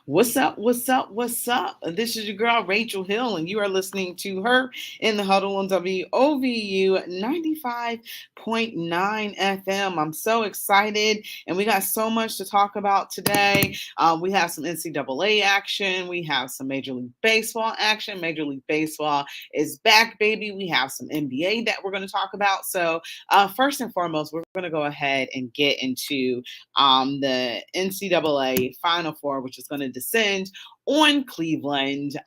What's up? What's up? What's up? This is your girl, Rachel Hill, and you are listening to her in the Huddle on WOVU 95.9 FM. I'm so excited, and we got so much to talk about today. We have some NCAA action, we have some Major League Baseball action. Major League Baseball is back, baby. We have some NBA that we're going to talk about. So, first and foremost, we're going to go ahead and get into the NCAA Final Four, which is going to descend on Cleveland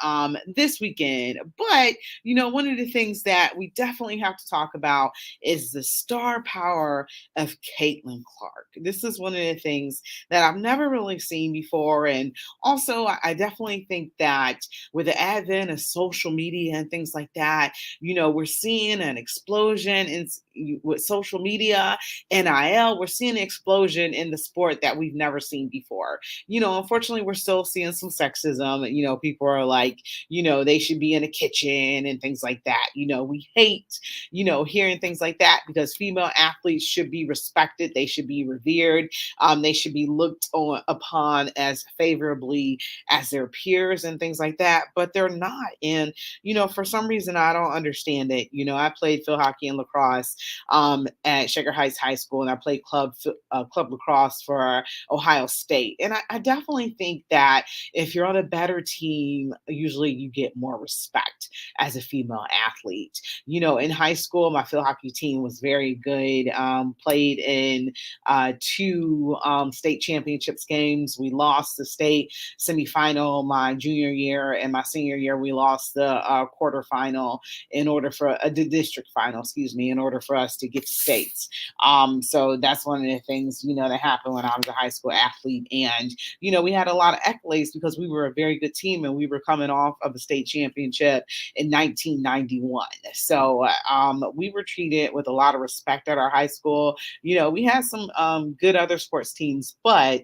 this weekend. But, one of the things that we definitely have to talk about is the star power of Caitlin Clark. This is one of the things that I've never really seen before. And also, I definitely think that with the advent of social media and things like that, we're seeing an explosion with social media, NIL. We're seeing an explosion in the sport that we've never seen before. Unfortunately, we're still seeing some sexism. People are like, they should be in a kitchen and things like that. We hate, hearing things like that because female athletes should be respected. They should be revered. They should be looked upon as favorably as their peers and things like that, but they're not. And, for some reason, I don't understand it. I played field hockey and lacrosse at Shaker Heights High School, and I played club lacrosse for Ohio State. And I definitely think that if you're on a better team, usually you get more respect as a female athlete. In high school, my field hockey team was very good. Played in two state championships games. We lost the state semifinal my junior year, and my senior year we lost the quarterfinal the district final, excuse me, in order for us to get to states. So that's one of the things, that happened when I was a high school athlete. And, we had a lot of accolades because we were a very good team and we were coming off of a state championship in 1991. So we were treated with a lot of respect at our high school. We had some good other sports teams, but,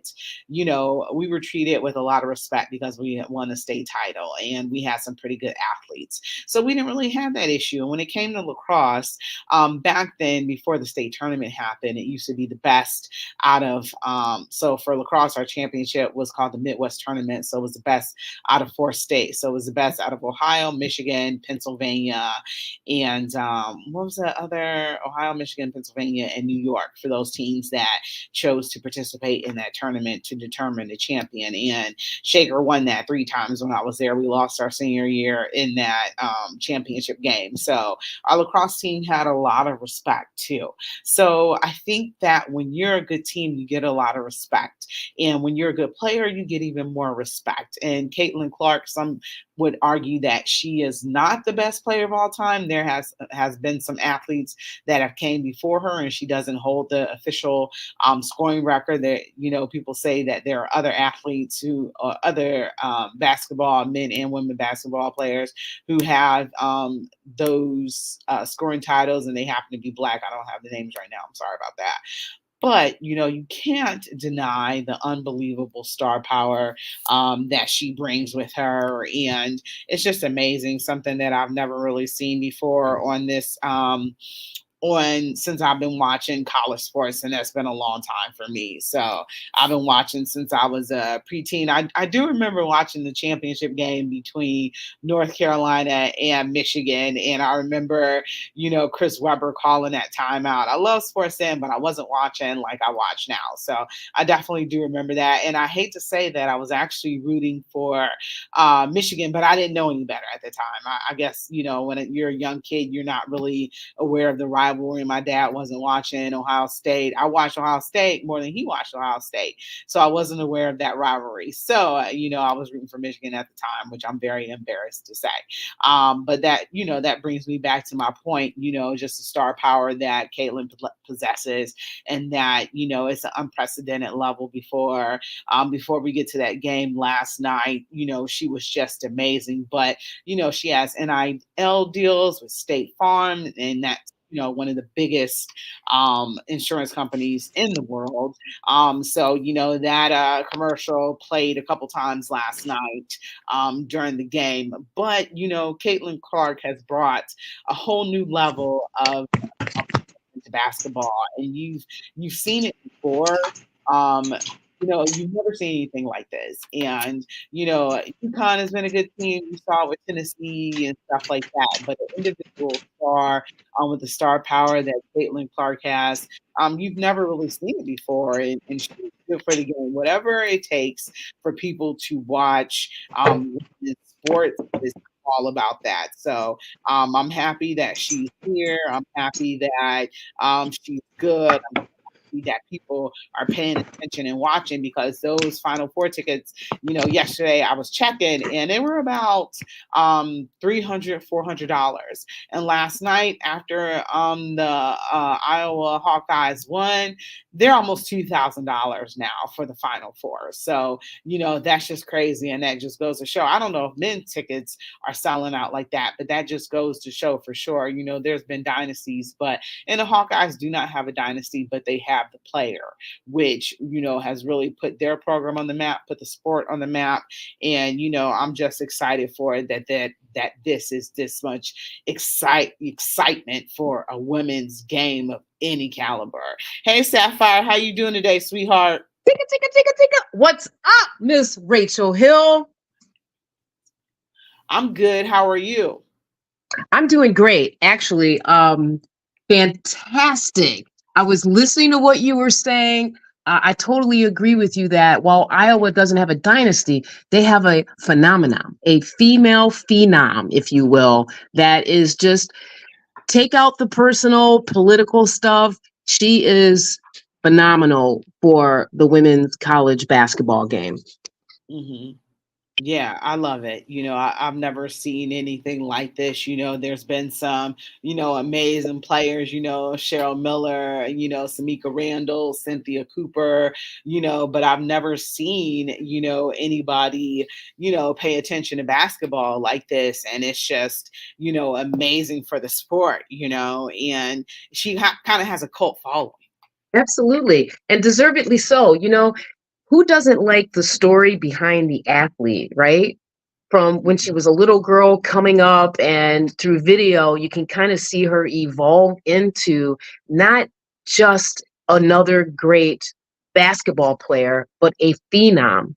we were treated with a lot of respect because we had won a state title and we had some pretty good athletes. So we didn't really have that issue. And when it came to lacrosse, back then, before the state tournament happened, it used to be the best out of, so for lacrosse, our championship was called the Midwest Tournament. So it was the best out of four states. So it was the best out of Ohio, Michigan, Pennsylvania, and what was the other? Ohio, Michigan, Pennsylvania, and New York for those teams that chose to participate in that tournament to determine the champion. And Shaker won that three times when I was there. We lost our senior year in that championship game. So our lacrosse team had a lot of respect too. So I think that when you're a good team, you get a lot of respect. And when you're a good player, you get even more respect. And Caitlin Clark, some would argue that she is not the best player of all time. There has been some athletes that have came before her, and she doesn't hold the official scoring record. That people say that there are other athletes other basketball men and women basketball players who have those scoring titles, and they happen to be black. I don't have the names right now. I'm sorry about that. But you can't deny the unbelievable star power that she brings with her, and it's just amazing. Something that I've never really seen before on this since I've been watching college sports, and that's been a long time for me. So I've been watching since I was a preteen. I do remember watching the championship game between North Carolina and Michigan, and I remember, Chris Webber calling that timeout. I love sports then, but I wasn't watching like I watch now. So I definitely do remember that, and I hate to say that I was actually rooting for Michigan, but I didn't know any better at the time. I guess when you're a young kid, you're not really aware of the rivalry. My dad wasn't watching Ohio State. I watched Ohio State more than he watched Ohio State. So I wasn't aware of that rivalry. So, I was rooting for Michigan at the time, which I'm very embarrassed to say. But that brings me back to my point, just the star power that Caitlin possesses, and that, it's an unprecedented level before we get to that game last night. She was just amazing. But, she has NIL deals with State Farm, and that's one of the biggest insurance companies in the world. So that commercial played a couple times last night during the game. But Caitlin Clark has brought a whole new level of to basketball, and you've seen it before. Um, you've never seen anything like this. And, UConn has been a good team. You saw it with Tennessee and stuff like that. But an individual star with the star power that Caitlin Clark has, you've never really seen it before. And she's good for the game. Whatever it takes for people to watch women's sports is all about that. So I'm happy that she's here. I'm happy that she's good. I'm that people are paying attention and watching, because those Final Four tickets, yesterday I was checking and they were about $300, $400. And last night, after the Iowa Hawkeyes won, they're almost $2,000 now for the Final Four. So, that's just crazy. And that just goes to show, I don't know if men's tickets are selling out like that, but that just goes to show for sure, there's been dynasties, and the Hawkeyes do not have a dynasty, but they have the player, which, has really put their program on the map, put the sport on the map. And, I'm just excited for it that this is this much excitement for a women's game of any caliber. Hey, Sapphire, how you doing today, sweetheart? Tika. What's up, Miss Rachel Hill? I'm good. How are you? I'm doing great, actually. Fantastic. I was listening to what you were saying. I totally agree with you that while Iowa doesn't have a dynasty, they have a phenomenon, a female phenom, if you will, that is just take out the personal, political stuff. She is phenomenal for the women's college basketball game. Hmm. Yeah, I love it. I've never seen anything like this. There's been some, amazing players, Cheryl Miller, Samika Randall, Cynthia Cooper, but I've never seen, anybody, pay attention to basketball like this. And it's just, amazing for the sport, and she kind of has a cult following. Absolutely. And deservedly so. Who doesn't like the story behind the athlete, right? From when she was a little girl coming up, and through video, you can kind of see her evolve into not just another great basketball player, but a phenom.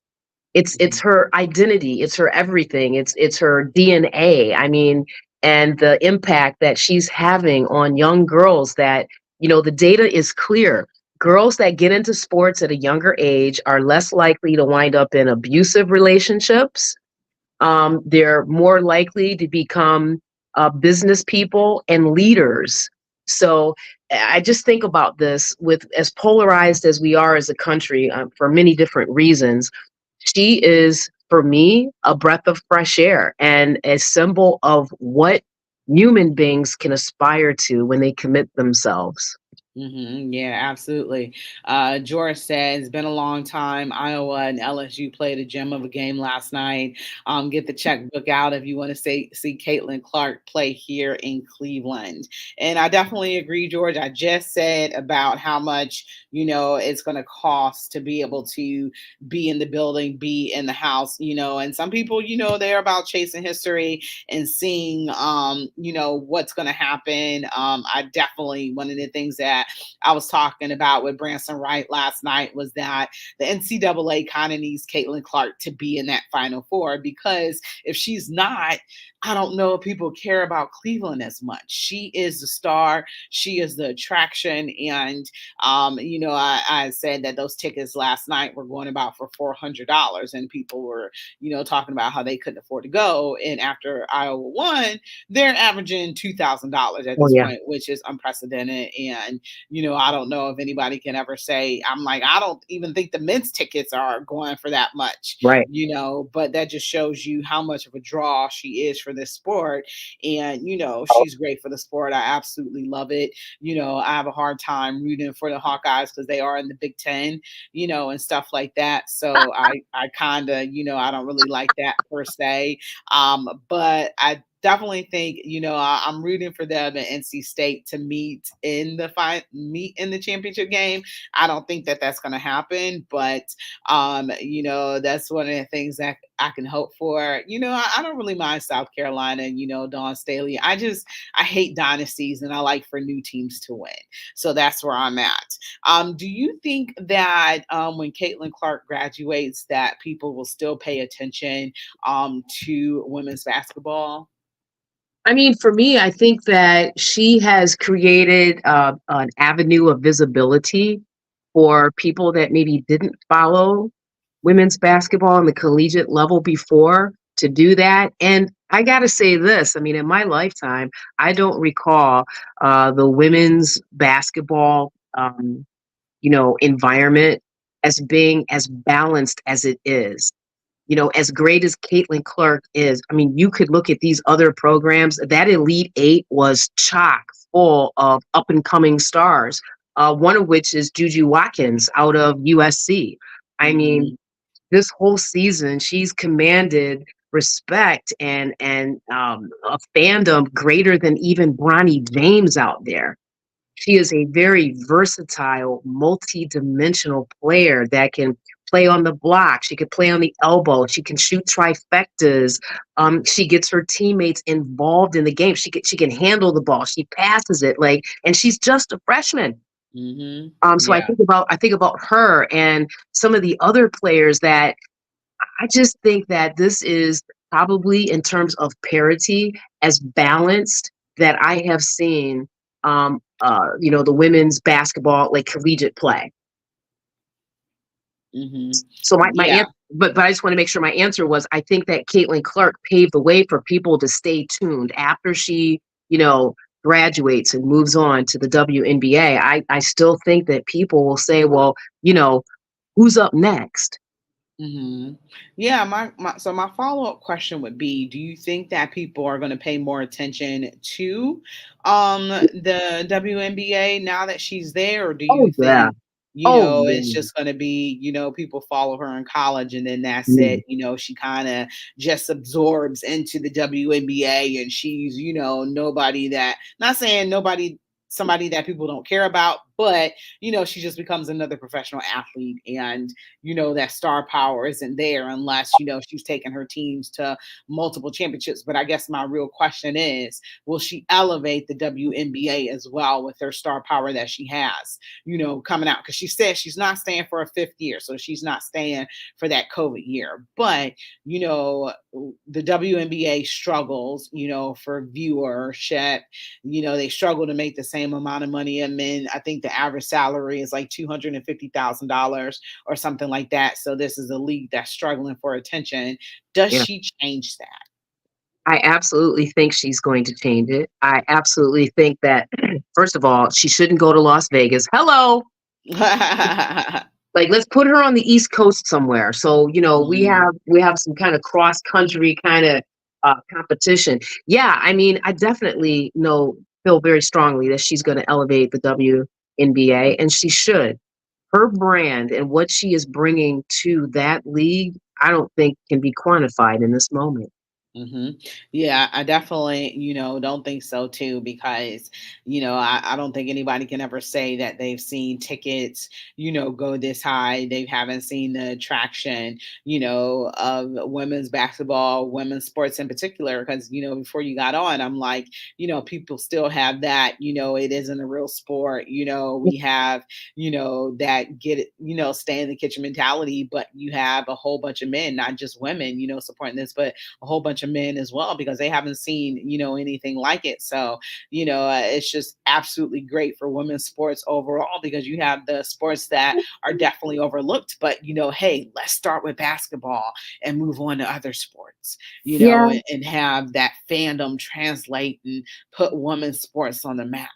It's her identity, it's her everything, it's her DNA. I mean, and the impact that she's having on young girls, that the data is clear. Girls that get into sports at a younger age are less likely to wind up in abusive relationships. They're more likely to become business people and leaders. So I just think about this, with as polarized as we are as a country, for many different reasons. She is, for me, a breath of fresh air and a symbol of what human beings can aspire to when they commit themselves. Yeah, absolutely. George says, it's been a long time. Iowa and LSU played a gem of a game last night. Get the checkbook out if you want to see Caitlin Clark play here in Cleveland. And I definitely agree, George. I just said about how much, it's going to cost to be able to be in the building, be in the house, and some people, they're about chasing history and seeing, what's going to happen. I definitely, one of the things that I was talking about with Branson Wright last night was that the NCAA kind of needs Caitlin Clark to be in that Final Four, because if she's not, I don't know if people care about Cleveland as much. She is the star. She is the attraction. And, I said that those tickets last night were going about for $400, and people were, talking about how they couldn't afford to go. And after Iowa won, they're averaging $2,000 at Oh this yeah, point, which is unprecedented. And, I don't know if anybody can ever say, I'm like, I don't even think the men's tickets are going for that much, right. but that just shows you how much of a draw she is for this sport. And, she's great for the sport. I absolutely love it. I have a hard time rooting for the Hawkeyes because they are in the Big Ten, and stuff like that. So I kind of, I don't really like that per se. But I definitely think, I'm rooting for them and NC State to meet in the championship game. I don't think that that's going to happen, but that's one of the things that I can hope for. I don't really mind South Carolina, Dawn Staley. I hate dynasties, and I like for new teams to win. So that's where I'm at. Do you think that when Caitlin Clark graduates, that people will still pay attention to women's basketball? I mean, for me, I think that she has created an avenue of visibility for people that maybe didn't follow women's basketball on the collegiate level before to do that. And I got to say this, I mean, in my lifetime, I don't recall the women's basketball, environment as being as balanced as it is. As great as Caitlin Clark is, I mean, you could look at these other programs. That Elite Eight was chock full of up and coming stars, one of which is Juju Watkins out of USC. I mean, Hmm. this whole season, she's commanded respect and a fandom greater than even Bronny James out there. She is a very versatile, multi-dimensional player that can play on the block. She could play on the elbow. She can shoot trifectas. She gets her teammates involved in the game. She can handle the ball. She passes it and she's just a freshman. Hmm. So I Yeah. think about her and some of the other players that I just think that this is probably in terms of parity as balanced that I have seen the women's basketball like collegiate play. Hmm. So my Yeah. answer, but I just want to make sure my answer was I think that Caitlin Clark paved the way for people to stay tuned after she, you know, graduates and moves on to the WNBA. I still think that people will say, well, you know, who's up next? Hmm. Yeah, my follow-up question would be, do you think that people are going to pay more attention to the WNBA now that she's there, or do Oh you yeah. think, Oh it's yeah. just going to be, people follow her in college and then that's Mm. it, she kind of just absorbs into the WNBA and she's, nobody that, not saying nobody, somebody that people don't care about, but she just becomes another professional athlete, and that star power isn't there unless she's taken her teams to multiple championships. But I guess my real question is, will she elevate the WNBA as well with her star power that she has, coming out? Because she said she's not staying for a fifth year, so she's not staying for that COVID year. But the WNBA struggles, for viewership. They struggle to make the same amount of money. And men, I think the average salary is like $250,000 or something like that. So this is a league that's struggling for attention. Does Yeah. she change I absolutely think she's going to change it. I absolutely think that first of all, she shouldn't go to Las Vegas. Hello. that? Like let's put her on the East Coast somewhere. So, we Mm, have some kind of cross country kind of competition. Yeah, I mean, I definitely feel very strongly that she's going to elevate the WNBA and she should. Her brand and what she is bringing to that league, I don't think can be quantified in this moment. hmm. Yeah, I definitely, don't think so too, because, I don't think anybody can ever say that they've seen tickets, go this high. They haven't seen the attraction, of women's basketball, women's sports in particular. Because, before you got on, I'm like, people still have that, it isn't a real sport. We have, that get it, stay in the kitchen mentality, but you have a whole bunch of men, not just women, supporting this, but a whole bunch of men as well, because they haven't seen anything like it. So it's just absolutely great for women's sports overall, because you have the sports that are definitely overlooked, but hey, let's start with basketball and move on to other sports, Yeah. and have that fandom translate and put women's sports on the map.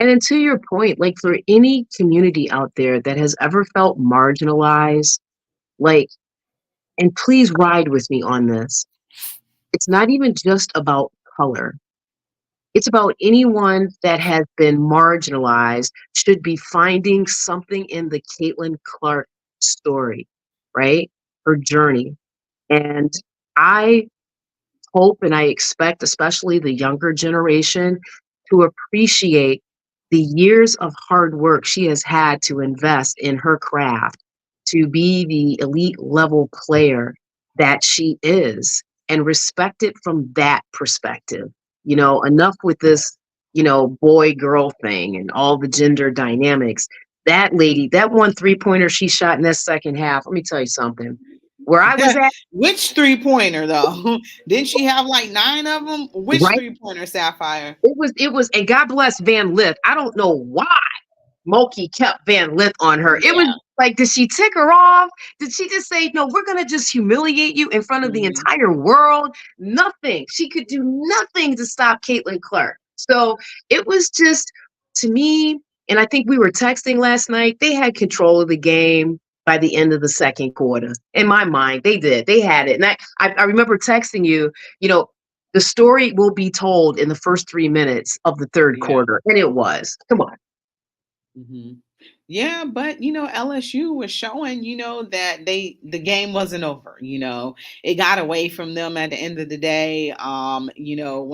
And then to your point, like for any community out there that has ever felt marginalized, like, and please ride with me on this. It's not even just about color. It's about anyone that has been marginalized should be finding something in the Caitlin Clark story, right? Her journey. And I hope and I expect, especially the younger generation, to appreciate the years of hard work she has had to invest in her craft to be the elite level player that she is and respect it from that perspective. Enough with this, boy girl thing and all the gender dynamics. That lady, that one 3-pointer she shot in that second half, let me tell you something. Where I was at, Which three pointer though? Didn't she have like 9 of them? Which right? 3-pointer, Sapphire? It was, and God bless Van Lith. I don't know why Moki kept Van Lith on her. It was Yeah. like, did she tick her off? Did she just say, no, we're going to just humiliate you in front of the Hmm. entire world? Nothing. She could do nothing to stop Caitlin Clark. So it was just, to me, and I think we were texting last night, they had control of the game by the end of the second quarter. In my mind, they did. They had it. And I remember texting you, you know, the story will be told in the first 3 minutes of the third Yeah. quarter. And it was. Come on. Hmm. Yeah, but LSU was showing, that the game wasn't over. It got away from them at the end of the day. One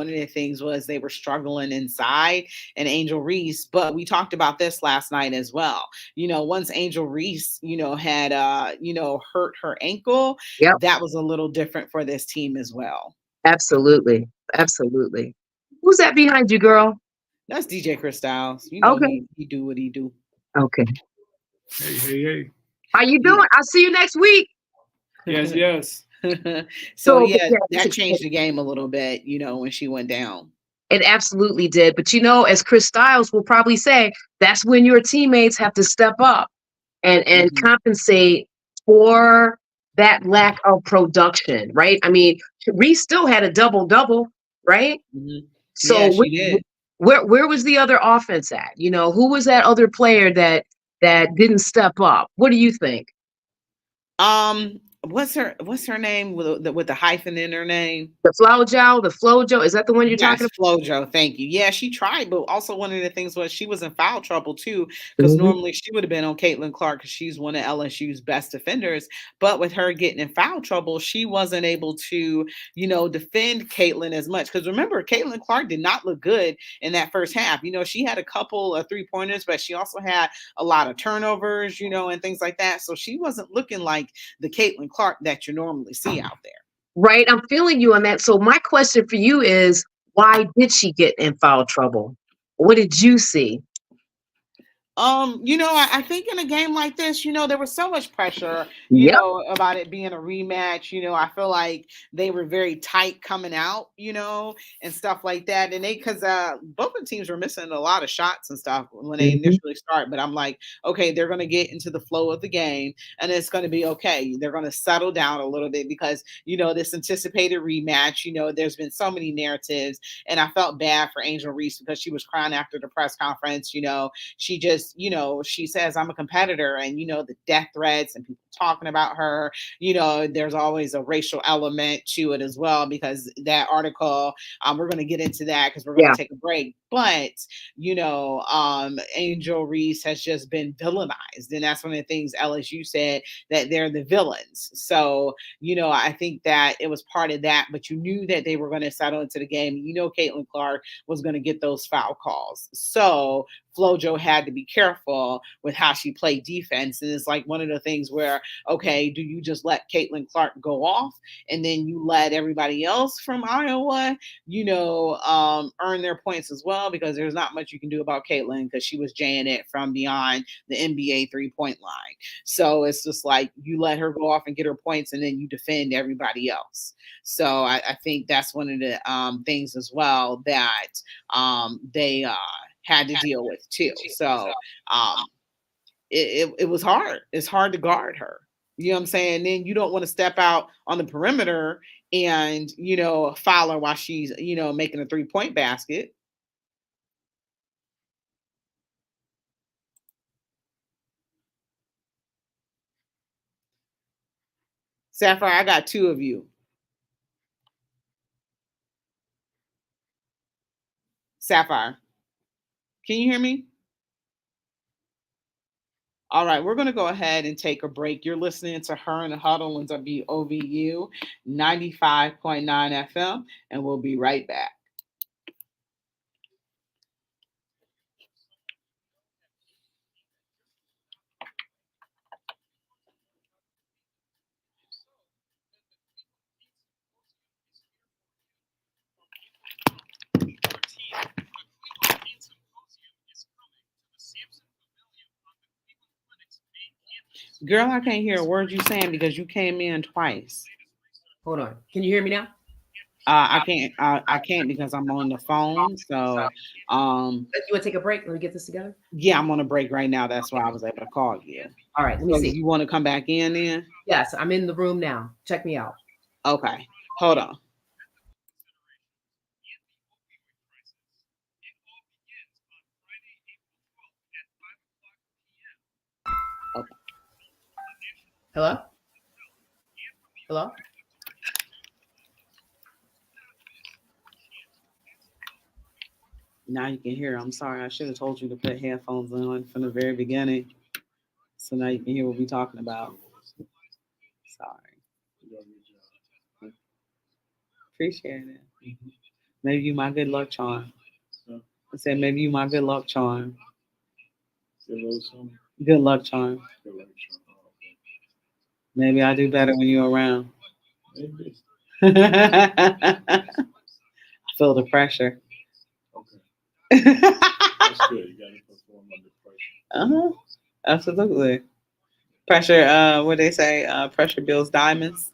of the things was they were struggling inside and Angel Reese, but we talked about this last night as well. Once Angel Reese, had hurt her ankle, Yep. that was a little different for this team as well. Absolutely. Absolutely. Who's that behind you, girl? That's DJ Chris Styles. Okay. He do what he do. Okay. Hey, hey, hey. How you Yeah. doing? I'll see you next week. Yes, yes. So So, but yeah, yeah, it's that changed the game a little bit, when she went down. it absolutely did. But as Chris Styles will probably say, that's when your teammates have to step up and Hmm. compensate for that lack of production, right? I mean, Reese still had a double double, right? Hmm. Yeah, So she did. where was the other offense at? Who was that other player that didn't step up? What do you think? What's her name with the hyphen in her name? The Flojo, is that the one you're talking Yes, Flojo. Thank you. Yeah, she tried, but also one of the things was she was in foul trouble too, because about? normally she would have been on Caitlin Clark because she's one of LSU's best defenders. But with her getting in foul trouble, she wasn't able to, defend Caitlin as much. Because remember, Caitlin Clark did not look good in that first half. She had a couple of 3-pointers, but she also had a lot of turnovers, and things like that. So she wasn't looking like the Caitlin Clark that you normally see out there. Right, I'm feeling you on that. So my question for you is, why did she get in foul trouble? What did you see? I think in a game like this, there was so much pressure, Yep. about it being a rematch. I feel like they were very tight coming out, and stuff like that. And because both the teams were missing a lot of shots and stuff when they Mhm. initially start. But I'm like, okay, they're going to get into the flow of the game and it's going to be okay. They're going to settle down a little bit because, this anticipated rematch, there's been so many narratives. And I felt bad for Angel Reese because she was crying after the press conference. She just, she says, I'm a competitor, and, the death threats and people talking about her, there's always a racial element to it as well, because that article, we're going to get into that because we're going to Yeah. take a break. But, Angel Reese has just been villainized. And that's one of the things LSU said, that they're the villains. So, I think that it was part of that, but you knew that they were going to settle into the game. Caitlin Clark was going to get those foul calls. So, Flojo had to be careful with how she played defense. And it's like one of the things where, okay, do you just let Caitlin Clark go off and then you let everybody else from Iowa, earn their points as well? Because there's not much you can do about Caitlin because she was jaying it from beyond the NBA 3-point line. So it's just like you let her go off and get her points and then you defend everybody else. So I think that's one of the things as well that they had to deal with too. So um, it was hard. It's hard to guard her. You know what I'm saying? Then you don't want to step out on the perimeter and, foul her while she's, making a 3-point basket. Sapphire, I got 2 of you. Sapphire, can you hear me? All right, we're going to go ahead and take a break. You're listening to Her and the Huddle on WOVU 95.9 FM, and we'll be right back. Girl, I can't hear a word you saying because you came in twice. Hold on. Can you hear me now? I can't. I can't because I'm on the phone. So, You want to take a break? Let me get this together. yeah, I'm on a break right now. That's why I was able to call you. All right, let me So, see. you want to come back in then? Yes, I'm in the room now. Check me out. Okay, hold on. Okay. Hello? Hello? Now you can hear. I'm sorry. I should have told you to put headphones on from the very beginning, so now you can hear what we're talking about. Sorry. Appreciate it. Maybe you my good luck charm. I said maybe you my good luck charm. Good luck charm. Maybe I do better when you're around. I feel the pressure. Uh-huh. Absolutely. Pressure, what they say, pressure builds diamonds.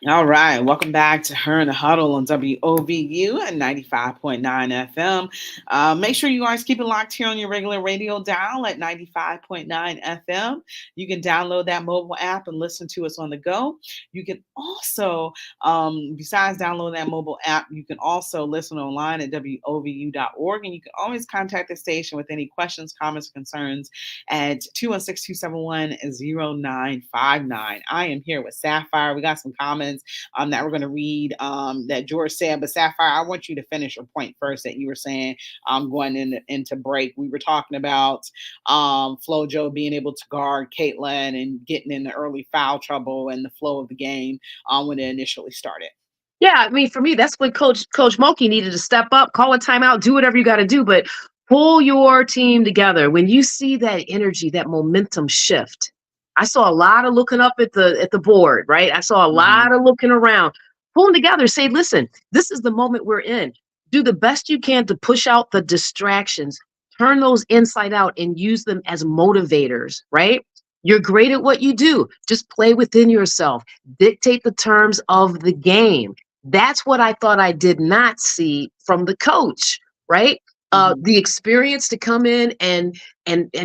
All right, welcome back to Her in the Huddle on WOVU at 95.9 FM. Make sure you guys keep it locked here on your regular radio dial at 95.9 FM. You can download that mobile app and listen to us on the go. You can also, besides download that mobile app, you can also listen online at WOVU.org, and you can always contact the station with any questions, comments, concerns at 216-271-0959. I am here with Sapphire. We got some comments that we're going to read that George said. But Sapphire, I want you to finish your point first that you were saying going into break. We were talking about Flojo being able to guard Caitlin and getting in the early foul trouble and the flow of the game when it initially started. Yeah, I mean, for me, that's when Coach Mulkey needed to step up, call a timeout, do whatever you got to do, but pull your team together. When you see that energy, that momentum shift, I saw a lot of looking up at the board, right? I saw a Mhm. lot of looking around, pulling together. Say, listen, this is the moment we're in. Do the best you can to push out the distractions, turn those inside out, and use them as motivators, right? You're great at what you do. Just play within yourself. Dictate the terms of the game. That's what I thought I did not see from the coach, right? Mhm. The experience to come in and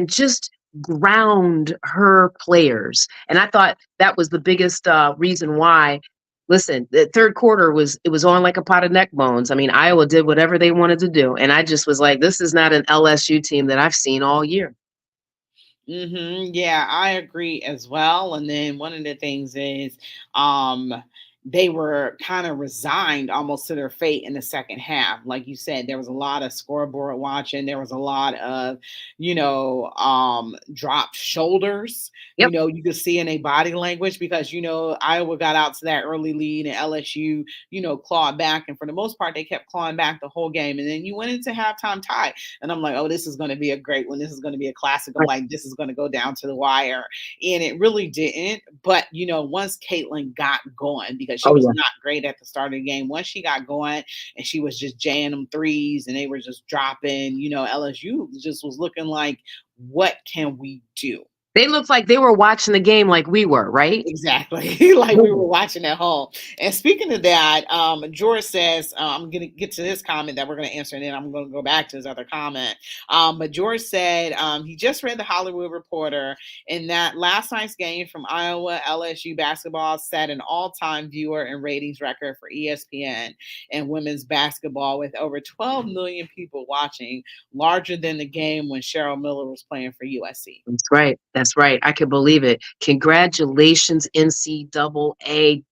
just ground her players, and I thought that was the biggest reason why. Listen, the third quarter was on like a pot of neck bones. I mean, Iowa did whatever they wanted to do, and I just was like, this is not an LSU team that I've seen all year. Yeah, I agree as well. And then one of the things is um they were kind of resigned almost to their fate in the second half. Like you said, there was a lot of scoreboard watching, there was a lot of, dropped shoulders. Yep. You could see in a body language because Iowa got out to that early lead and LSU, clawed back. And for the most part, they kept clawing back the whole game. And then you went into halftime tie. And I'm like, oh, this is going to be a great one. This is going to be a classic. I'm like, this is going to go down to the wire. And it really didn't. But, once Caitlin got going, because she Oh was yeah. not great at the start of the game, once she got going and she was just jaying them threes and they were just dropping, LSU just was looking like, what can we do? They looked like they were watching the game like we were, right? Exactly, like we were watching at home. And speaking of that, George says, I'm going to get to this comment that we're going to answer, and then I'm going to go back to his other comment. But George said he just read the Hollywood Reporter, and that last night's game from Iowa LSU basketball set an all-time viewer and ratings record for ESPN and women's basketball, with over 12 million people watching, larger than the game when Cheryl Miller was playing for USC. That's right. That's right. I can believe it. Congratulations, NCAA,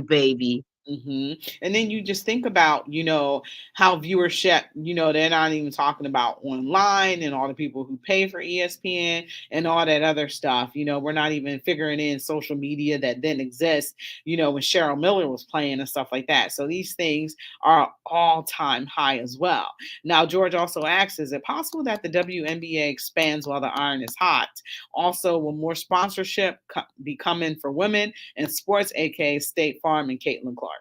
baby. And then you just think about, how viewership, they're not even talking about online and all the people who pay for ESPN and all that other stuff. We're not even figuring in social media that didn't exist, when Cheryl Miller was playing and stuff like that. So these things are all time high as well. Now, George also asks, is it possible that the WNBA expands while the iron is hot? Also, will more sponsorship be coming for women in sports, aka State Farm and Caitlin Clark?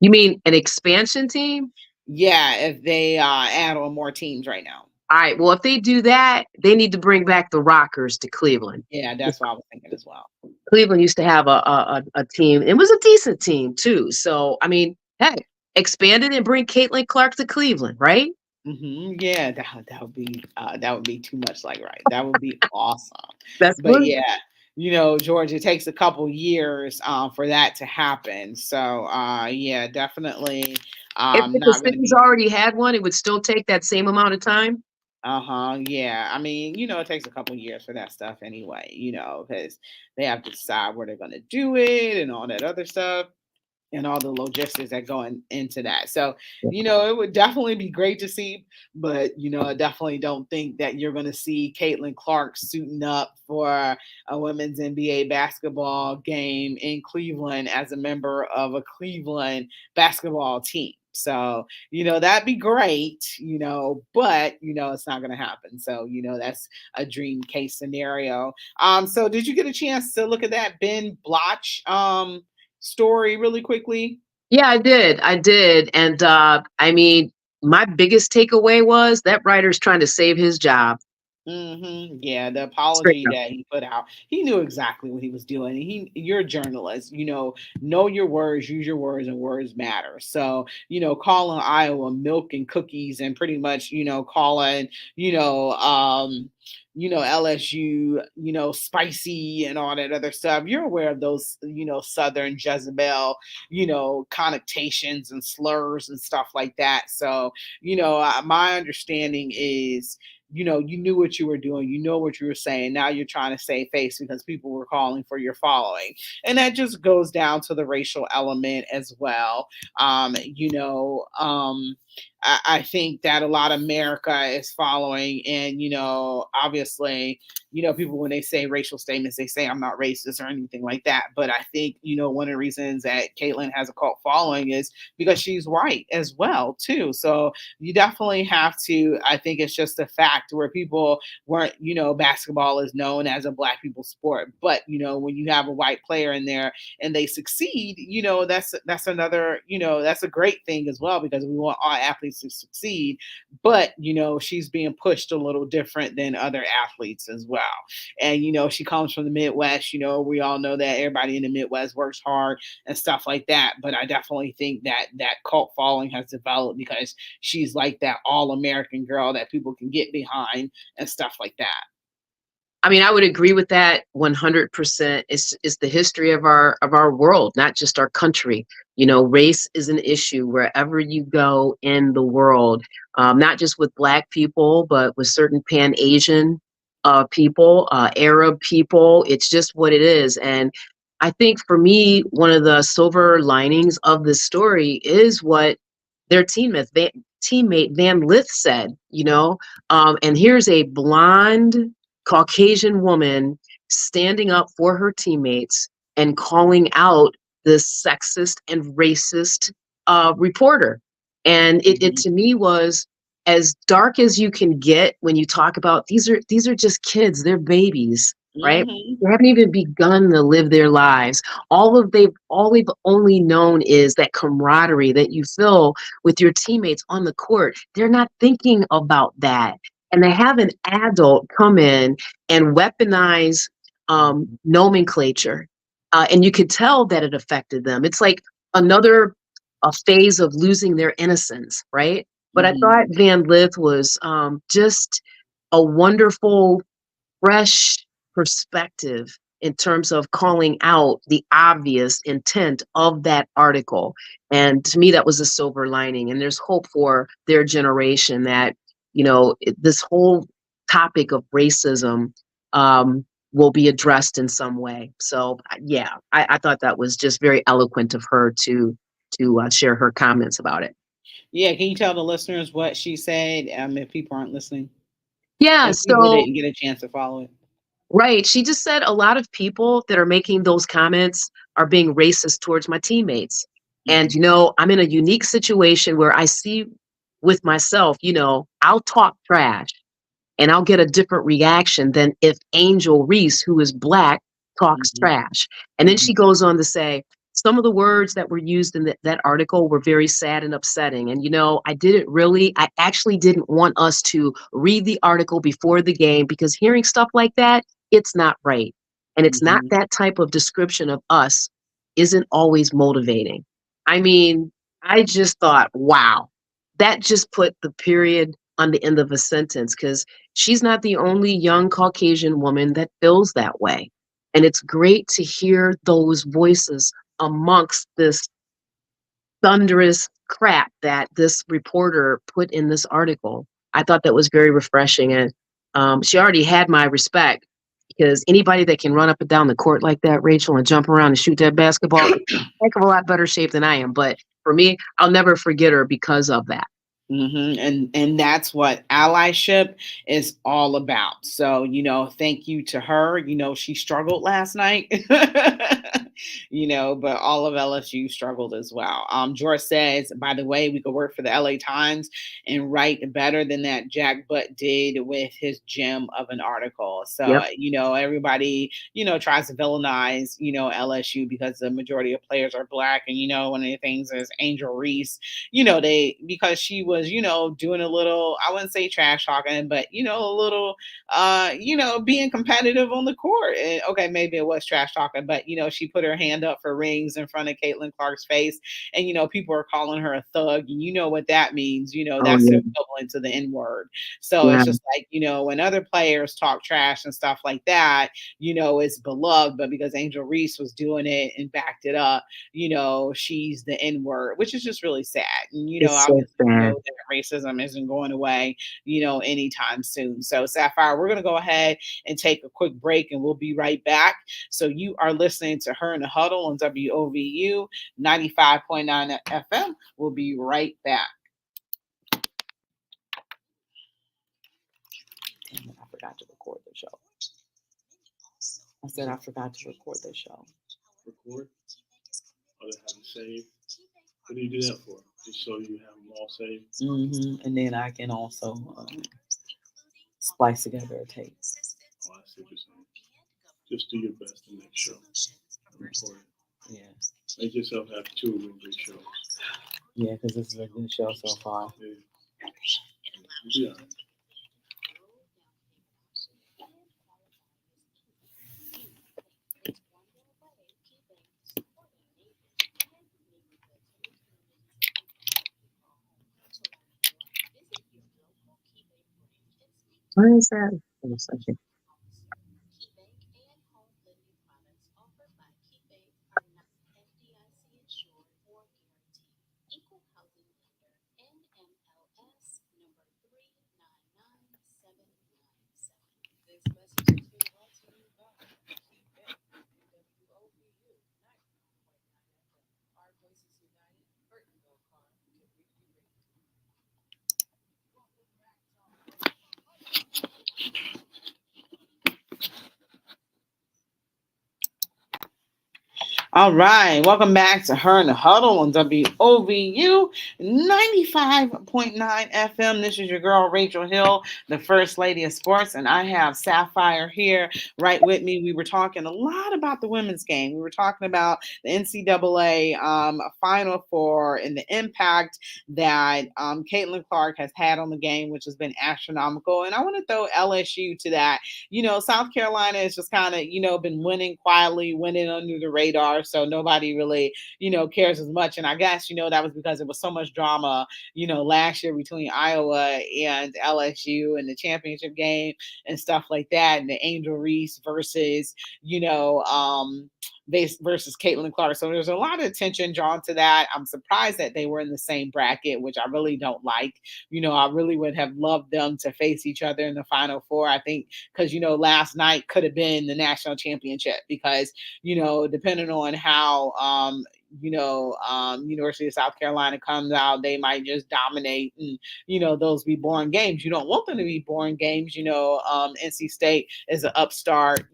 You mean an expansion team? Yeah, if they add on more teams right now. All right. Well, if they do that, they need to bring back the Rockers to Cleveland. Yeah, that's what I was thinking as well. Cleveland used to have a team. It was a decent team too. So I mean, hey, expand it and bring Caitlin Clark to Cleveland, right? Yeah, that would be too much like right. That would be awesome. That's But good. yeah, George, it takes a couple years for that to happen. So yeah, definitely If the not going to city's be. already had one, it would still take that same amount of time. Yeah. I mean, it takes a couple years for that stuff anyway, because they have to decide where they're going to do it and all that other stuff and all the logistics that go into that. So, it would definitely be great to see, but, I definitely don't think that you're going to see Caitlin Clark suiting up for a women's NBA basketball game in Cleveland as a member of a Cleveland basketball team. So, that'd be great, but, it's not going to happen. So, that's a dream case scenario. So did you get a chance to look at that Ben Blotch, story really quickly? Yeah, I did. And I mean, my biggest takeaway was that writer's trying to save his job. Yeah, the Straight apology up. that he put out, he knew exactly what he was doing. You're a journalist, know your words, use your words, and words matter. So, calling Iowa milk and cookies, and pretty much, calling, LSU, spicy and all that other stuff. You're aware of those, Southern Jezebel, connotations and slurs and stuff like that. So, my understanding is, you knew what you were doing, you know what you were saying. Now you're trying to save face because people were calling for your following. And that just goes down to the racial element as well. I think that a lot of America is following, and obviously, people, when they say racial statements, they say I'm not racist or anything like that. But I think one of the reasons that Caitlyn has a cult following is because she's white as well too. So you definitely have to. I think it's just a fact where people weren't. Basketball is known as a Black people sport, but when you have a white player in there and they succeed, that's another. That's a great thing as well, because we want all athletes to succeed. But she's being pushed a little different than other athletes as well. And she comes from the Midwest. We all know that everybody in the Midwest works hard and stuff like that. But I definitely think that that cult following has developed because she's like that all American girl that people can get behind and stuff like that. I mean, I would agree with that 100%. It's the history of our world, not just our country. Race is an issue wherever you go in the world, not just with Black people, but with certain Pan Asian people, Arab people. It's just what it is. And I think for me, one of the silver linings of this story is what their teammate Van Lith said. And here's a blonde Caucasian woman standing up for her teammates and calling out this sexist and racist reporter. And it to me was as dark as you can get when you talk about these are just kids, they're babies, right? Mm-hmm. They haven't even begun to live their lives. All they've only known is that camaraderie that you feel with your teammates on the court. They're not thinking about that. and they have an adult come in and weaponize nomenclature, and you could tell that it affected them. It's like another a phase of losing their innocence, right? But I Mhm. thought Van Lith was just a wonderful, fresh perspective in terms of calling out the obvious intent of that article. And to me, that was a silver lining. And there's hope for their generation that, this whole topic of racism will be addressed in some way. So, yeah, I thought that was just very eloquent of her to share her comments about it. Yeah, can you tell the listeners what she said? If people aren't listening, Yeah, if people so didn't get a chance to follow it. right. She just said a lot of people that are making those comments are being racist towards my teammates. And, Mhm. I'm in a unique situation where I see with myself, I'll talk trash and I'll get a different reaction than if Angel Reese, who is Black, talks Mhm. trash. And then she Mhm. goes on to say, some of the words that were used in that article were very sad and upsetting. And, I actually didn't want us to read the article before the game because hearing stuff like that, it's not right. And it's not Mhm. that type of description of us isn't always motivating. I mean, I just thought, wow, that just put the period on the end of a sentence because she's not the only young Caucasian woman that feels that way. And it's great to hear those voices amongst this thunderous crap that this reporter put in this article. I thought that was very refreshing. And she already had my respect because anybody that can run up and down the court like that, Rachel, and jump around and shoot that basketball, is a heck of a lot better shape than I am. But for me, I'll never forget her because of that. And that's what allyship is all about. So, thank you to her. She struggled last night. But all of LSU struggled as well. George says, by the way, we could work for the LA Times and write better than that Jack Butt did with his gem of an article. So, Yep. everybody, tries to villainize, LSU because the majority of players are Black. And, one of the things is Angel Reese, because she was, doing a little, I wouldn't say trash talking, but a little being competitive on the court. And okay, maybe it was trash talking, but she put her hand up for rings in front of Caitlin Clark's face. And people are calling her a thug, and you know what that means. Oh, That's the yeah. equivalent to the N-word. So it's Yeah. just like, when other players talk trash and stuff like that, it's beloved, but because Angel Reese was doing it and backed it up, she's the N word, which is just really sad. And, It's so obviously, we sad. know that racism isn't going away, anytime soon. So, Sapphire, we're going to go ahead and take a quick break and we'll be right back. So, you are listening to Her in the Huddle on WOVU 95.9 FM. We'll be right back. Damn it, I forgot to record the show. I said I forgot to record the show. Record? Or to have it saved? What do you do that for? Just so you have them all saved? And then I can also splice together a tape. Oh, I see what you're saying. Just do your best to make sure. Record it. Yeah. Make yourself have two really good shows. Yeah, because this is a good show so far. Yeah. Yeah. Why is that? Hold on a second. All right, welcome back to Her and the Huddle on WOVU 95.9 FM. This is your girl, Rachel Hill, the First Lady of Sports, and I have Sapphire here right with me. We were talking a lot about the women's game. We were talking about the NCAA Final Four and the impact that Caitlin Clark has had on the game, which has been astronomical. And I want to throw LSU to that. South Carolina has just kind of, been winning quietly, winning under the radar. So nobody really, cares as much. And I guess, that was because there was so much drama, last year between Iowa and LSU and the championship game and stuff like that. And the Angel Reese versus, versus Caitlin Clark. So there's a lot of attention drawn to that. I'm surprised that they were in the same bracket, which I really don't like. I really would have loved them to face each other in the Final Four. I think because, last night could have been the national championship because, depending on how, University of South Carolina comes out, they might just dominate and, those be boring games. You don't want them to be boring games. NC State is an upstart,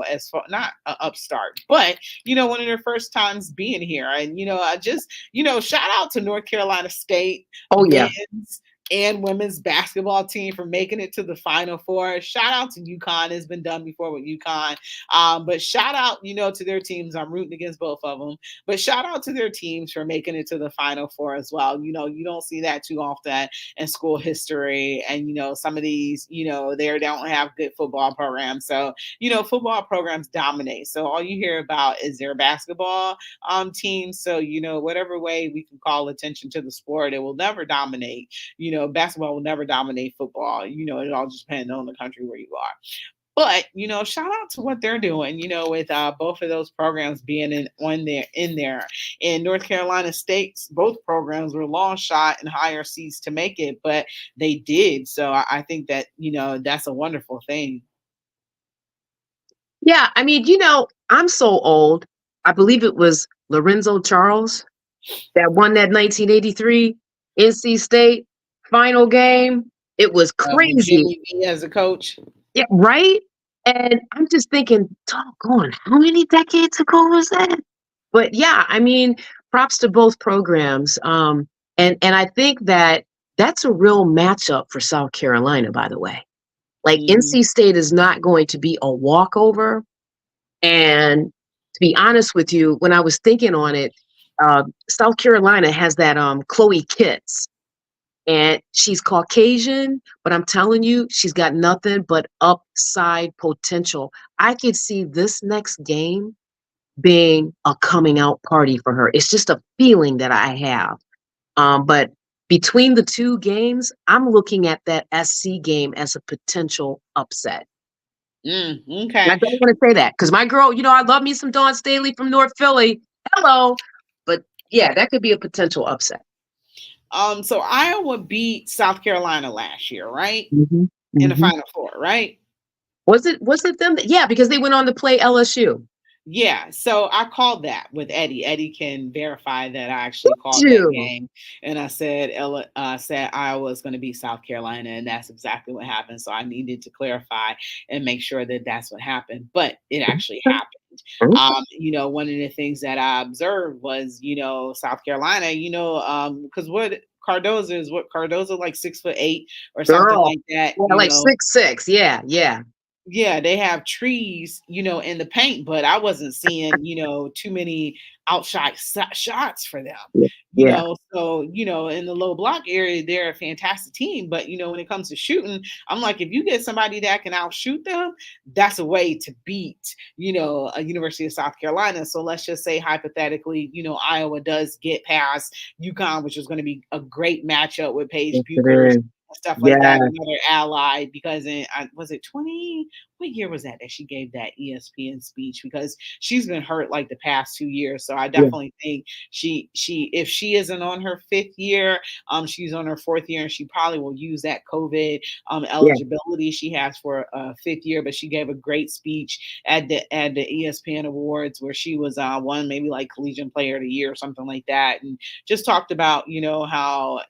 as far, not an upstart, but, one of their first times being here. And, I just, shout out to North Carolina State. Oh, yeah. Men's and women's basketball team for making it to the Final Four. Shout out to UConn. It's been done before with UConn. But shout out, to their teams. I'm rooting against both of them. But shout out to their teams for making it to the Final Four as well. You don't see that too often in school history. And, some of these, they don't have good football programs. So, football programs dominate. So all you hear about is their basketball team. So, whatever way we can call attention to the sport, it will never dominate. Basketball will never dominate football. It all just depends on the country where you are. But, shout out to what they're doing, with both of those programs being in there. In North Carolina State's, both programs were long shot and higher seeds to make it, but they did. So I think that, that's a wonderful thing. Yeah, I mean, I'm so old. I believe it was Lorenzo Charles that won that 1983 NC State final game. It was With crazy. Jimmy V as a coach. Yeah, right? And I'm just thinking, doggone, how many decades ago was that? But yeah, I mean, props to both programs. And I think that's a real matchup for South Carolina, by the way. Like NC State is not going to be a walkover. And to be honest with you, when I was thinking on it, South Carolina has that Chloe Kitts, and she's Caucasian, but I'm telling you, she's got nothing but upside potential. I could see this next game being a coming out party for her. It's just a feeling that I have. But between the two games, I'm looking at that SC game as a potential upset. Okay. And I don't want to say that because my girl, I love me some Dawn Staley from North Philly. Hello. But yeah, that could be a potential upset. So Iowa beat South Carolina last year, right? Mm-hmm. In the Final Four, right? Was it them? Yeah, because they went on to play LSU. Yeah, so I called that with Eddie. Eddie can verify that I actually called that game, and I said said Iowa was going to beat South Carolina, and that's exactly what happened. So I needed to clarify and make sure that that's what happened, but it actually happened. One of the things that I observed was, South Carolina, because what Cardozo like 6'8" or something like that. Yeah, like 6'6". Yeah, yeah. Yeah, they have trees, in the paint, but I wasn't seeing, too many outshot shots for them. So, in the low block area, they're a fantastic team. But, when it comes to shooting, I'm like, if you get somebody that can outshoot them, that's a way to beat, a University of South Carolina. So let's just say hypothetically, Iowa does get past UConn, which is going to be a great matchup with Paige Buchers. Stuff like that, another ally, because was it 20? What year was that she gave that ESPN speech? Because she's been hurt like the past 2 years. So I definitely think she if she isn't on her fifth year, she's on her fourth year, and she probably will use that COVID eligibility she has for a fifth year. But she gave a great speech at the ESPN Awards where she was won maybe like Collegiate Player of the Year or something like that, and just talked about how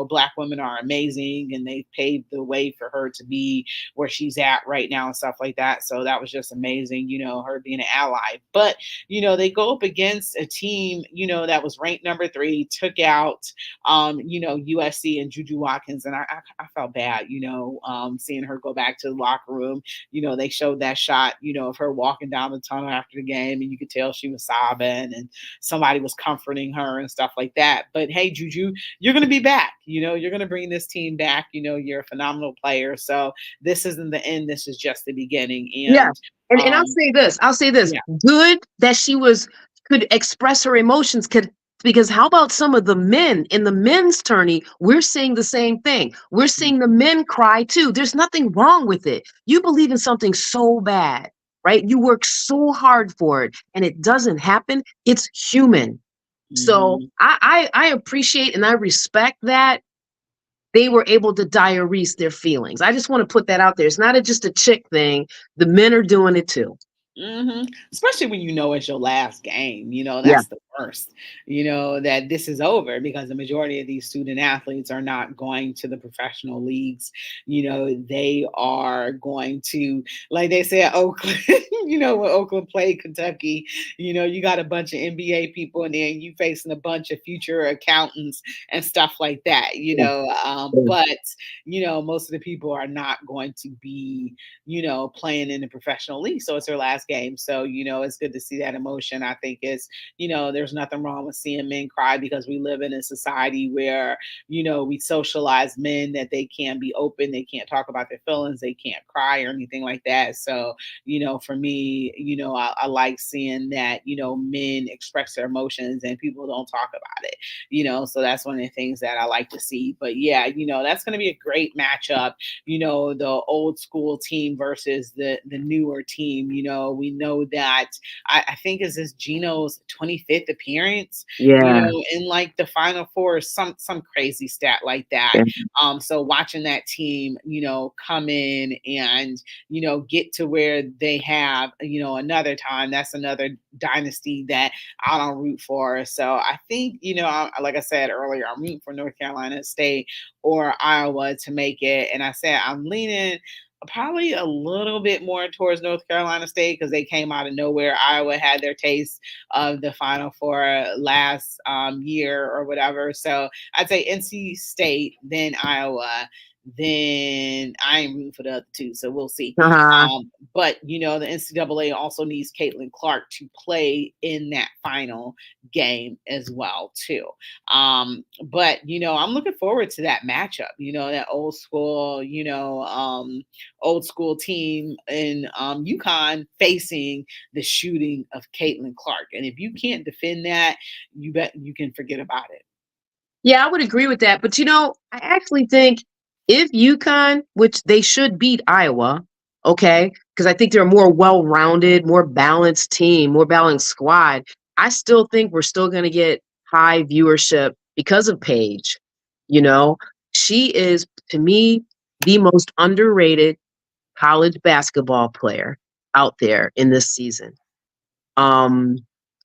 Black women are amazing and they paved the way for her to be where she's at right now and stuff like like that. So that was just amazing, her being an ally. But, they go up against a team, that was ranked number 3, took out, USC and Juju Watkins. And I felt bad, seeing her go back to the locker room. They showed that shot, of her walking down the tunnel after the game, and you could tell she was sobbing and somebody was comforting her and stuff like that. But hey, Juju, you're going to be back. You're going to bring this team back. You're a phenomenal player. So this isn't the end. This is just the beginning. Yeah. And And I'll say this. I'll say this. yeah. Good that she could express her emotions, because how about some of the men in the men's tourney? We're seeing the same thing. We're seeing the men cry too. There's nothing wrong with it. You believe in something so bad, right? You work so hard for it and it doesn't happen. It's human. So Mhm. I appreciate and I respect that they were able to diarrhea their feelings. I just want to put that out there. It's not just a chick thing. The men are doing it too. Especially when it's your last game, Yeah. that's the worst, that this is over because the majority of these student athletes are not going to the professional leagues. They are going to, like they say at Oakland, when Oakland played Kentucky, you got a bunch of NBA people in there and you facing a bunch of future accountants and stuff like that, Yeah. Yeah. but, most of the people are not going to be playing in the professional league. So it's their last game. So, it's good to see that emotion. I think there's nothing wrong with seeing men cry because we live in a society where, we socialize men that they can't be open, they can't talk about their feelings, they can't cry or anything like that. So, for me, I like seeing that, men express their emotions and people don't talk about it, so that's one of the things that I like to see. But yeah, that's going to be a great matchup, the old school team versus the newer team. We know that I think is this Gino's 25th appearance, Yeah. in like the Final Four, some crazy stat like that. Yeah. So watching that team, come in and get to where they have, another time, that's another dynasty that I don't root for. So I think, like I said earlier, I'm rooting for North Carolina State or Iowa to make it. And I said I'm leaning probably a little bit more towards North Carolina State because they came out of nowhere. Iowa had their taste of the Final Four last year or whatever. So I'd say NC State, then Iowa, then I am rooting for the other two. So we'll see. Uh-huh. But the NCAA also needs Caitlin Clark to play in that final game as well too. But I'm looking forward to that matchup. That old school team in UConn facing the shooting of Caitlin Clark. And if you can't defend that, you bet you can forget about it. Yeah, I would agree with that. But I actually think if UConn, which they should beat Iowa, okay, because I think they're a more well-rounded, more balanced team, more balanced squad. I still think we're still going to get high viewership because of Paige. You know, she is to me the most underrated college basketball player out there in this season. Um,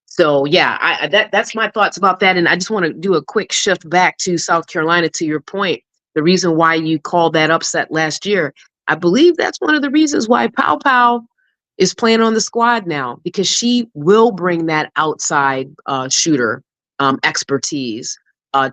so yeah, that's my thoughts about that. And I just want to do a quick shift back to South Carolina to your point. The reason why you called that upset last year, I believe that's one of the reasons why Pow Pow is playing on the squad now because she will bring that outside shooter expertise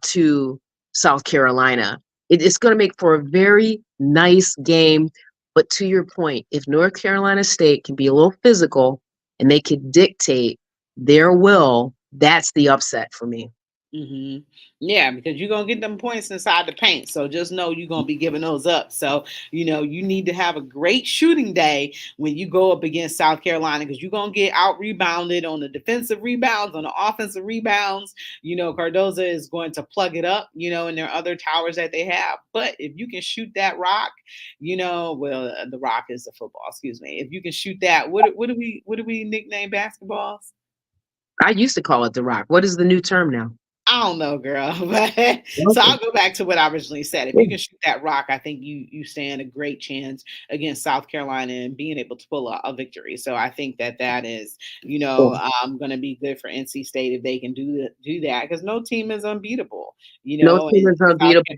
to South Carolina. It's going to make for a very nice game. But to your point, if North Carolina State can be a little physical and they could dictate their will, that's the upset for me. hmm Yeah, because you're gonna get them points inside the paint. So just know you're gonna be giving those up. So you need to have a great shooting day when you go up against South Carolina because you're gonna get out rebounded on the defensive rebounds, on the offensive rebounds. Cardoza is going to plug it up, in their other towers that they have. But if you can shoot that rock, the rock is the football, excuse me. If you can shoot that, what do we nickname basketballs? I used to call it the Rock. What is the new term now? I don't know, girl. But so Okay. I'll go back to what I originally said. If you can shoot that rock, I think you stand a great chance against South Carolina and being able to pull a victory. So I think that is, going to be good for NC State if they can do that because no team is unbeatable. No team And is South unbeatable.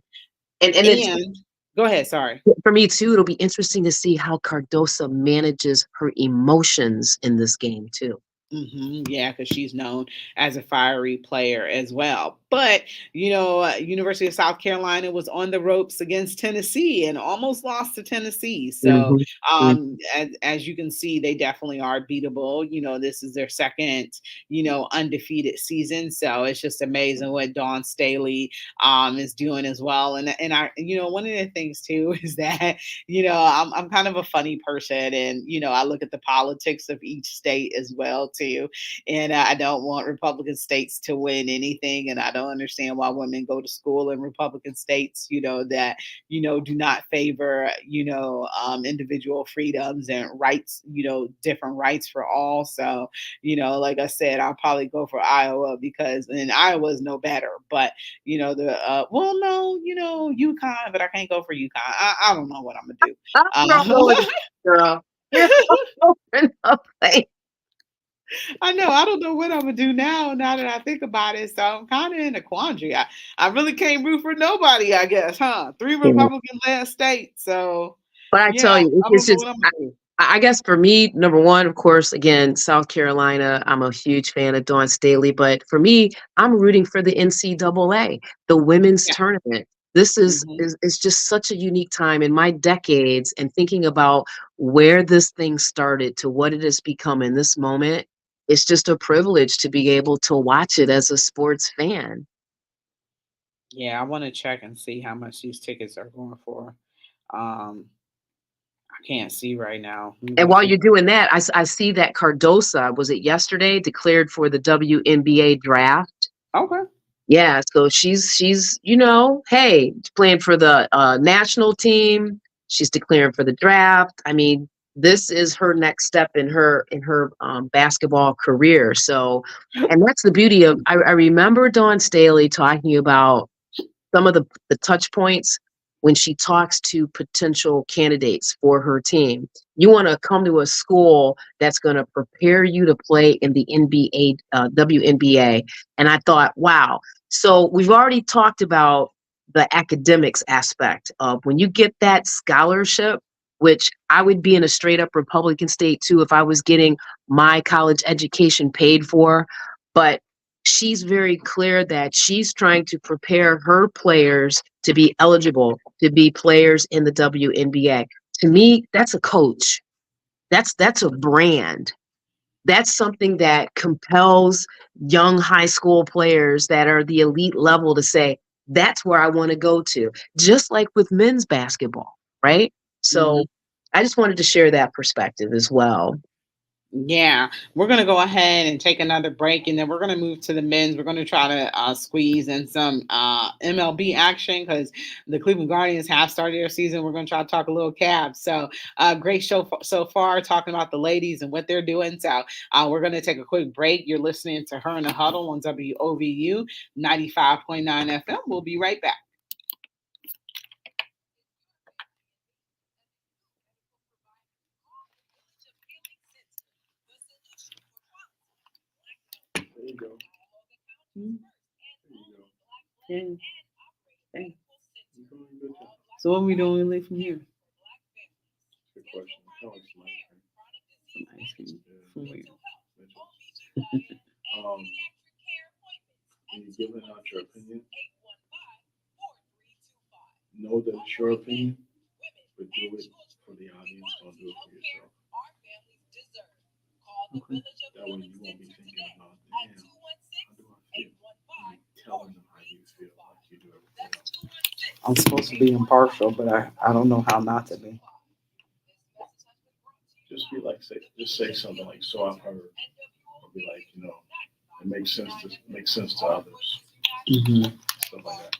And it's and Go ahead. Sorry. For me too, it'll be interesting to see how Cardosa manages her emotions in this game too. Yeah, because she's known as a fiery player as well. But University of South Carolina was on the ropes against Tennessee and almost lost to Tennessee. So, Hmm. Hmm. as you can see, they definitely are beatable. This is their second, undefeated season. So it's just amazing what Dawn Staley is doing as well. And one of the things too is that I'm kind of a funny person, and I look at the politics of each state as well too, and I don't want Republican states to win anything, and I don't understand why women go to school in Republican states, that do not favor individual freedoms and rights, different rights for all. So like I said, I'll probably go for Iowa because and Iowa's no better, but the well, no, UConn, but I can't go for UConn. I don't know what I'm gonna do. I'm all over the Uh, girl. You're all over the place. I know I don't know what I'm gonna do now. Now that I think about it, so I'm kind of in a quandary. I really can't root for nobody. I guess, huh? Three Yeah. Republican led states, so But I yeah, tell you, I it's don't know just what I'm gonna do. I guess for me, number one, of course, again, South Carolina. I'm a huge fan of Dawn Staley, but for me, I'm rooting for the NCAA, the women's Yeah. tournament. This is, Hmm. is just such a unique time in my decades and thinking about where this thing started to what it has become in this moment. It's just a privilege to be able to watch it as a sports fan. Yeah, I want to check and see how much these tickets are going for. Um, I can't see right now. Let me And go while to. you're doing that, I see that Cardosa, was it yesterday, declared for the WNBA draft. Okay. Yeah, so she's hey, playing for the national team. She's declaring for the draft. I mean, this is her next step in her basketball career. So, and that's the beauty of. I remember Dawn Staley talking about some of the touch points when she talks to potential candidates for her team. You want to come to a school that's going to prepare you to play in the NBA, WNBA. And I thought, wow. So we've already talked about the academics aspect of when you get that scholarship, which I would be in a straight up Republican state too if I was getting my college education paid for. But she's very clear that she's trying to prepare her players to be eligible to be players in the WNBA. To me, that's a coach. That's a brand. That's something that compels young high school players that are the elite level to say, that's where I want to go to. Just like with men's basketball, right? Mhm. So I just wanted to share that perspective as well. Yeah, we're going to go ahead and take another break, and then we're going to move to the men's. We're going to try to squeeze in some MLB action because the Cleveland Guardians have started their season. We're going to try to talk a little Cavs. So, great show so far, talking about the ladies and what they're doing. So, we're going to take a quick break. You're listening to Her in the Huddle on WOVU 95.9 FM. We'll be right back. There you go. Mhm. There you go. Yeah. Thanks. You're doing a good job. So, what are we doing when we leave from here? Good question. Kind of like some ice cream. Some ice cream from where? Mitchell. Um, when you're giving out your opinion, know that it's your opinion, but do it for the audience. Don't do it for yourself. Okay. That way you won't be thinking about, damn, how do I feel? You're telling them how you feel like you do everything else. I'm supposed to be impartial, but I don't know how not to be. Just be like, just say something like, so I've heard. Or be like, it makes sense to others. Mm-hmm. Stuff like that.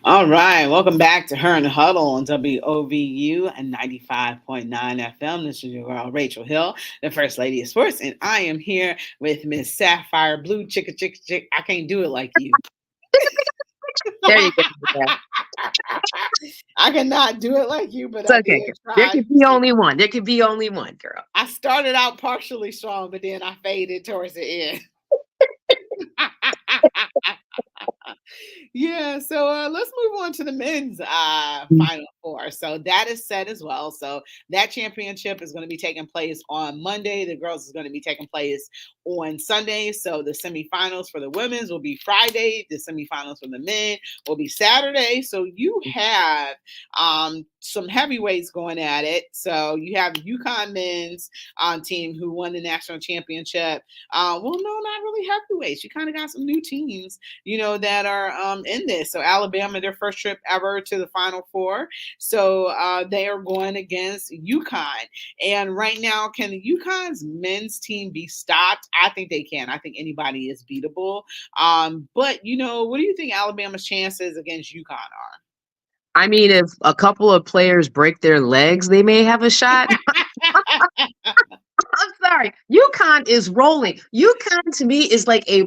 All right, welcome back to Her and Huddle on WOVU and 95.9 FM. This is your girl, Rachel Hill, the First Lady of Sports, and I am here with Miss Sapphire Blue Chicka Chicka Chick. I can't do it like you. There you go. Yeah. I cannot do it like you, but It's I okay, did girl. There try could be to. only one. There could be only one, girl. I started out partially strong, but then I faded towards the end. Yeah, so let's move on to the men's Mm. final four. So that is set as well. So that championship is going to be taking place on Monday. The girls is going to be taking place on Sunday. So the semifinals for the women's will be Friday. The semifinals for the men will be Saturday. So you have some heavyweights going at it. So you have UConn men's team who won the national championship. Well, no, not really heavyweights. You kind of got some new teams that are in this. So Alabama, their first trip ever to the Final Four. So they are going against UConn. And right now, can the UConn's men's team be stopped? I think they can. I think anybody is beatable. But, what do you think Alabama's chances against UConn are? I mean, if a couple of players break their legs, they may have a shot. I'm sorry. UConn is rolling. UConn to me is like a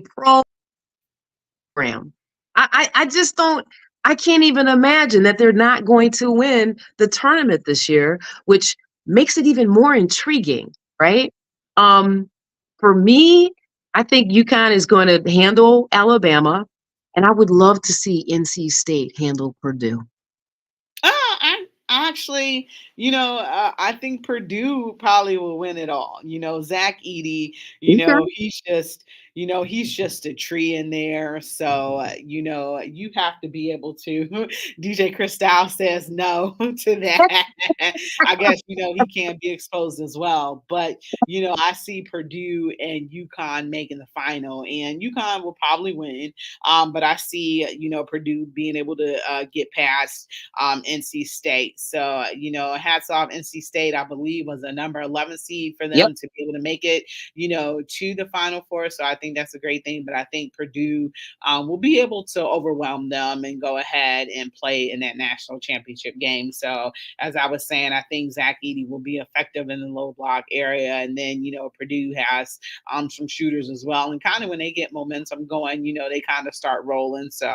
program. I just don't, I can't even imagine that they're not going to win the tournament this year, which makes it even more intriguing, right? Um, for me, I think UConn is going to handle Alabama, and I would love to see NC State handle Purdue. I actually, I think Purdue probably will win it all. Zach Edey, Okay. he's just a tree in there. So, you have to be able to. DJ Cristal says no to that. I guess, he can't be exposed as well. But, I see Purdue and UConn making the final, and UConn will probably win. But I see, Purdue being able to get past NC State. So, hats off NC State, I believe, was a number 11 seed for Yep. them to be able to make it, to the Final Four. So I think that's a great thing. But I think Purdue will be able to overwhelm them and go ahead and play in that national championship game. So as I was saying, I think Zach Edey will be effective in the low block area. And then, Purdue has some shooters as well. And kind of when they get momentum going, they kind of start rolling. So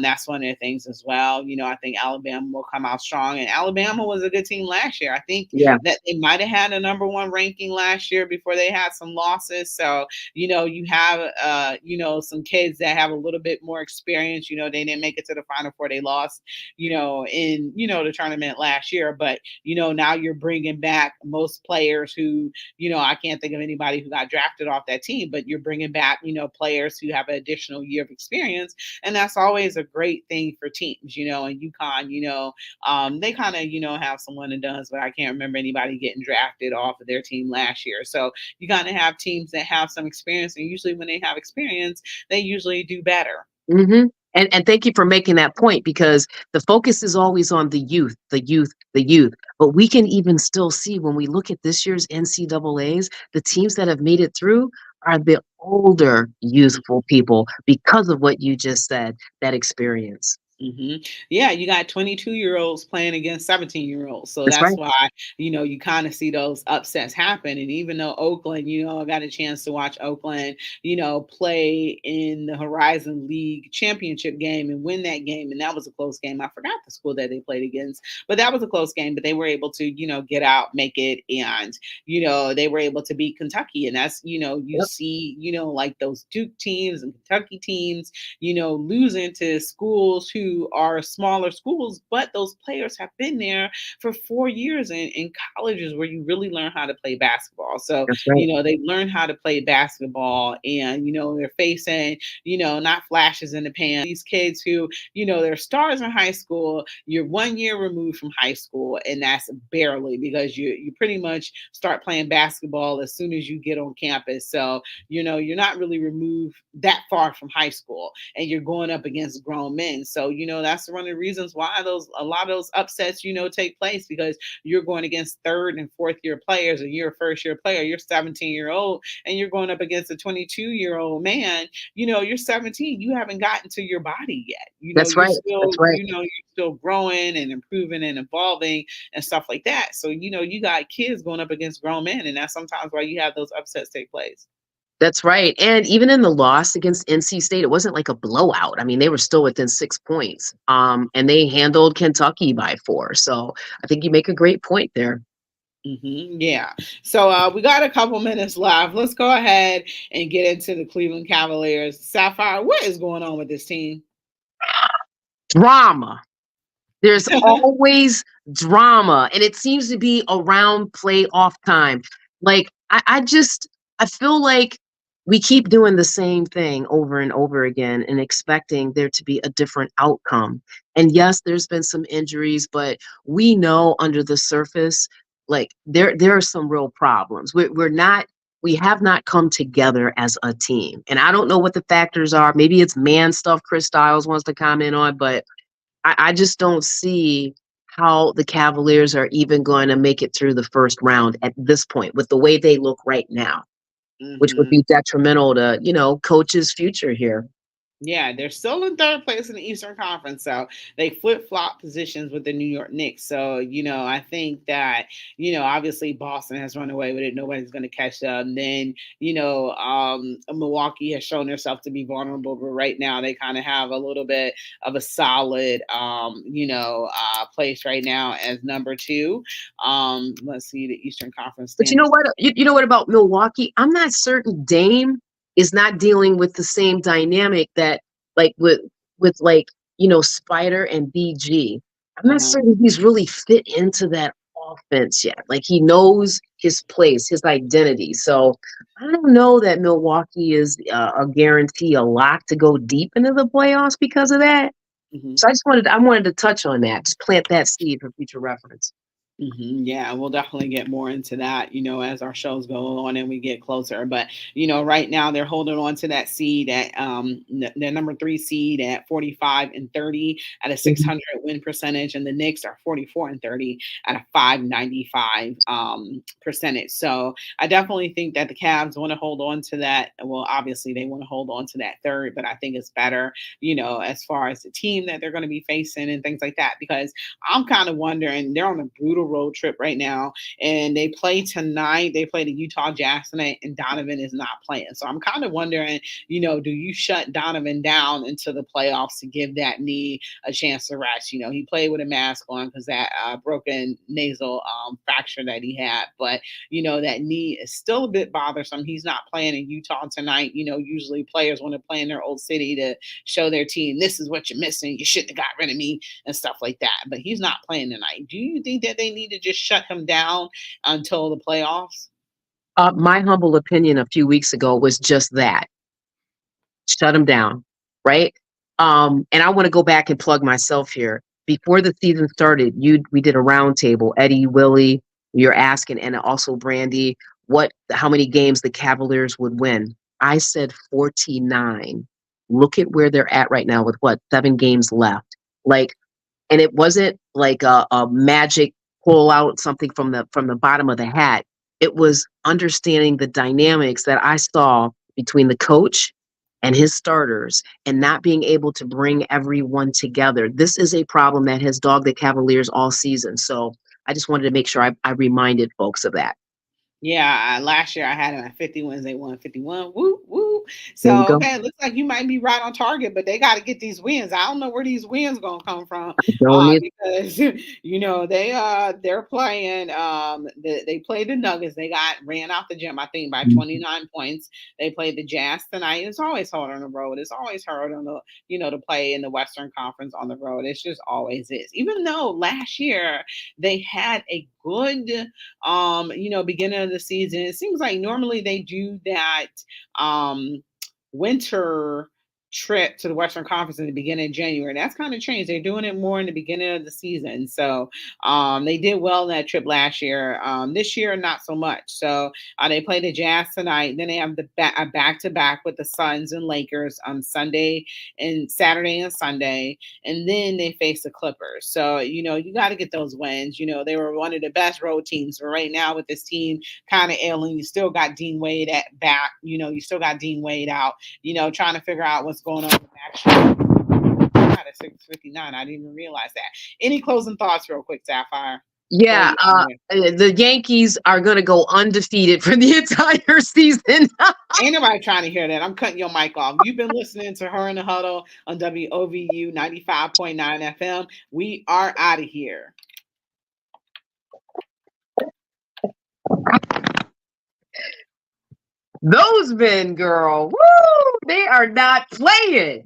that's one of the things as well. I think Alabama will come out strong. And Alabama was a good team last year. I think Yeah. that they might have had a number one ranking last year before they had some losses. So, you have, some kids that have a little bit more experience. They didn't make it to the Final Four. They lost, in, the tournament last year. But, now you're bringing back most players who, I can't think of anybody who got drafted off that team, but you're bringing back, players who have an additional year of experience. And that's always a great thing for teams, and UConn, they kind of, have some one and dones, but I can't remember anybody getting drafted off of their team last year. So you kind of have teams that have some experience, and usually when they have experience, they usually do better. Hmm. And thank you for making that point because the focus is always on the youth, the youth, the youth. But we can even still see when we look at this year's NCAA's, the teams that have made it through are the older, youthful people because of what you just said, that experience. Yeah, you got 22-year-olds playing against 17-year-olds. So That's that's right. why, you kind of see those upsets happen. And even though Oakland, I got a chance to watch Oakland, play in the Horizon League championship game and win that game. And that was a close game. I forgot the school that they played against, but that was a close game. But they were able to, get out, make it. And, they were able to beat Kentucky. And that's, you Yep. see, like those Duke teams and Kentucky teams, losing to schools who are smaller schools, but those players have been there for 4 years in colleges where you really learn how to play basketball. So, That's right. they learn how to play basketball and, they're facing, not flashes in the pan. These kids who, they're stars in high school, you're 1 year removed from high school, and that's barely because you pretty much start playing basketball as soon as you get on campus. So, you're not really removed that far from high school and you're going up against grown men. So, that's one of the reasons why a lot of those upsets, take place because you're going against third and fourth year players and you're a first year player, you're 17-year-old and you're going up against a 22-year-old man, you're 17, you haven't gotten to your body yet. That's You're right. still, That's right. you're still growing and improving and evolving and stuff like that. So, you got kids going up against grown men and that's sometimes why you have those upsets take place. That's right. And even in the loss against NC State, it wasn't like a blowout. I mean, they were still within 6 points. And they handled Kentucky by 4. So I think you make a great point there. Yeah. So we got a couple minutes left. Let's go ahead and get into the Cleveland Cavaliers. Sapphire, what is going on with this team? Drama. There's always drama, and it seems to be around playoff time. Like I feel like we keep doing the same thing over and over again and expecting there to be a different outcome. And yes, there's been some injuries, but we know under the surface, like there are some real problems. We have not come together as a team. And I don't know what the factors are. Maybe it's man stuff Chris Styles wants to comment on, but I just don't see how the Cavaliers are even going to make it through the first round at this point with the way they look right now, which would Hmm. be detrimental to, coach's future here. Yeah, they're still in third place in the Eastern Conference. So they flip flop positions with the New York Knicks. So, I think that, obviously Boston has run away with it. Nobody's going to catch them. Then, Milwaukee has shown herself to be vulnerable. But right now they kind of have a little bit of a solid, place right now as number two. Let's see the Eastern Conference But you know standings. what? You know what about Milwaukee? I'm not certain Dame is not dealing with the same dynamic that like with like, Spider and BG. I'm not Uh-huh. certain he's really fit into that offense yet. Like he knows his place, his identity. So I don't know that Milwaukee is a guarantee, a lock to go deep into the playoffs because of that. Mhm. So I wanted to touch on that, just plant that seed for future reference. Yeah, we'll definitely get more into that, as our shows go on and we get closer. But right now they're holding on to that seed at their number three seed at 45-30 at a Mhm. 600 win percentage, and the Knicks are 44-30 at a 595 percentage. So I definitely think that the Cavs want to hold on to that. Well, obviously they want to hold on to that third, but I think it's better, as far as the team that they're going to be facing and things like that, because I'm kind of wondering, they're on a brutal road trip right now, and they play tonight. They play the Utah Jazz tonight, and Donovan is not playing. So I'm kind of wondering, do you shut Donovan down into the playoffs to give that knee a chance to rest? He played with a mask on because that broken nasal fracture that he had, but that knee is still a bit bothersome. He's not playing in Utah tonight. Usually players want to play in their old city to show their team, this is what you're missing. You shouldn't have got rid of me and stuff like that. But he's not playing tonight. Do you think that they need to just shut him down until the playoffs? My humble opinion a few weeks ago was just that. Shut them down, right? And I want to go back and plug myself here. Before the season started, we did a roundtable. Eddie, Willie, you're asking, and also Brandy, how many games the Cavaliers would win. I said 49. Look at where they're at right now with 7 games left. Like, and it wasn't like a magic pull out something from the bottom of the hat. It was understanding the dynamics that I saw between the coach and his starters and not being able to bring everyone together. This is a problem that has dogged the Cavaliers all season. So I just wanted to make sure I reminded folks of that. Yeah, last year I had them at 50 wins. They won 51. Woo, woo. There you So, go. okay, it looks like you might be right on target, but they got to get these wins. I don't know where these wins going to come from, Don't need. because, they're playing, they played the Nuggets. They got ran out the gym, I think, by 29 points. They played the Jazz tonight. It's always hard on the road. It's always hard on the, to play in the Western Conference on the road. It's just always is. Even though last year they had a good beginning of the season. It seems like normally they do that um winter trip to the Western Conference in the beginning of January. That's kind of changed. They're doing it more in the beginning of the season. So they did well in that trip last year. This year, not so much. So they play the Jazz tonight. Then they have a back to back with the Suns and Lakers on Sunday and Saturday and Sunday. And then they face the Clippers. So, you got to get those wins. They were one of the best road teams. But right now, with this team kind of ailing, you still got Dean Wade at back. You still got Dean Wade out, trying to figure out what's going on with Max. At 6:59. I didn't even realize that. Any closing thoughts, real quick, Sapphire? Yeah, the Yankees are going to go undefeated for the entire season. Ain't nobody trying to hear that. I'm cutting your mic off. You've been listening to Her in the Huddle on WOVU 95.9 FM. We are out of here. Those men, girl, woo, they are not playing.